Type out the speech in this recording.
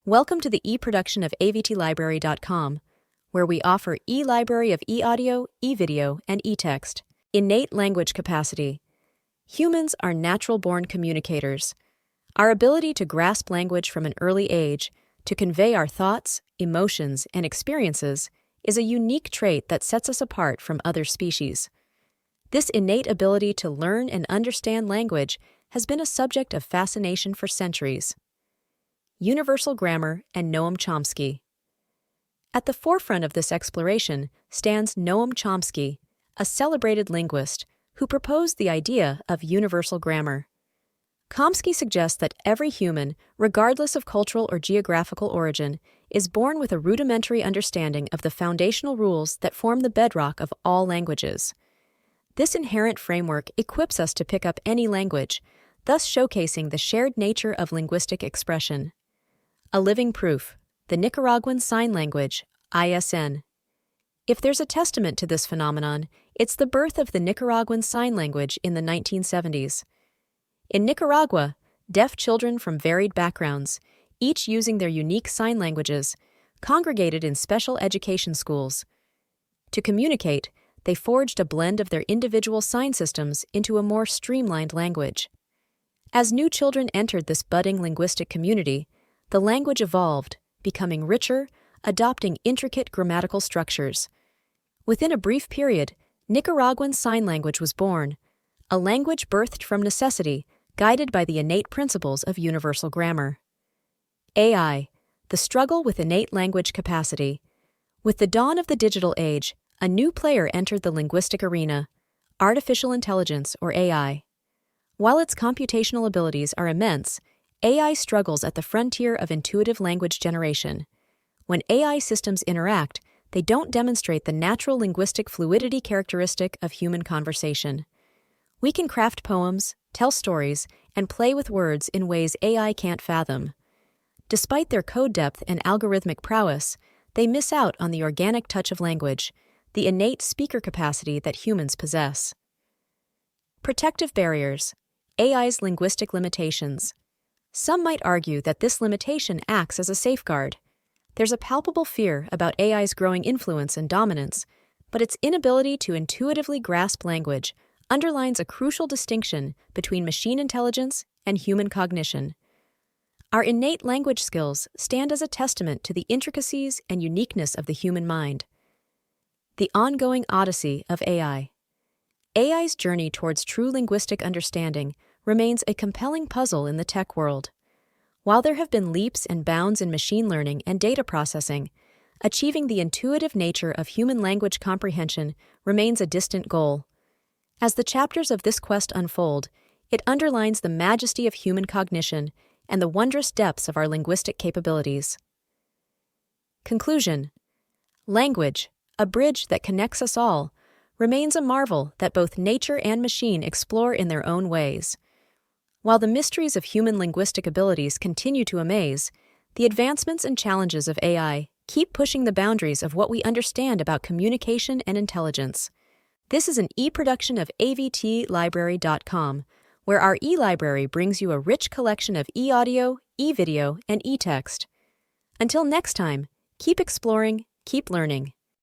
Welcome to the e-production of avtlibrary.com, where we offer e-library of e-audio, e-video, and e-text. Innate language capacity. Humans are natural-born communicators. Our ability to grasp language from an early age, to convey our thoughts, emotions, and experiences, is a unique trait that sets us apart from other species. This innate ability to learn and understand language has been a subject of fascination for centuries. Universal Grammar and Noam Chomsky. At the forefront of this exploration stands Noam Chomsky, a celebrated linguist who proposed the idea of universal grammar. Chomsky suggests that every human, regardless of cultural or geographical origin, is born with a rudimentary understanding of the foundational rules that form the bedrock of all languages. This inherent framework equips us to pick up any language, thus showcasing the shared nature of linguistic expression. A living proof, the Nicaraguan Sign Language, ISN. If there's a testament to this phenomenon, it's the birth of the Nicaraguan Sign Language in the 1970s. In Nicaragua, deaf children from varied backgrounds, each using their unique sign languages, congregated in special education schools. To communicate, they forged a blend of their individual sign systems into a more streamlined language. As new children entered this budding linguistic community, the language evolved, becoming richer, adopting intricate grammatical structures. Within a brief period, Nicaraguan Sign Language was born, a language birthed from necessity, guided by the innate principles of universal grammar. AI, the struggle with innate language capacity. With the dawn of the digital age, a new player entered the linguistic arena, artificial intelligence, or AI. While its computational abilities are immense, AI struggles at the frontier of intuitive language generation. When AI systems interact, they don't demonstrate the natural linguistic fluidity characteristic of human conversation. We can craft poems, tell stories, and play with words in ways AI can't fathom. Despite their code depth and algorithmic prowess, they miss out on the organic touch of language, the innate speaker capacity that humans possess. Protective barriers. AI's linguistic limitations. Some might argue that this limitation acts as a safeguard. There's a palpable fear about AI's growing influence and dominance, but its inability to intuitively grasp language underlines a crucial distinction between machine intelligence and human cognition. Our innate language skills stand as a testament to the intricacies and uniqueness of the human mind. The Ongoing Odyssey of AI. AI's journey towards true linguistic understanding remains a compelling puzzle in the tech world. While there have been leaps and bounds in machine learning and data processing, achieving the intuitive nature of human language comprehension remains a distant goal. As the chapters of this quest unfold, it underlines the majesty of human cognition and the wondrous depths of our linguistic capabilities. Conclusion. Language, a bridge that connects us all, remains a marvel that both nature and machine explore in their own ways. While the mysteries of human linguistic abilities continue to amaze, the advancements and challenges of AI keep pushing the boundaries of what we understand about communication and intelligence. This is an e-production of avtlibrary.com, where our e-library brings you a rich collection of e-audio, e-video, and e-text. Until next time, keep exploring, keep learning.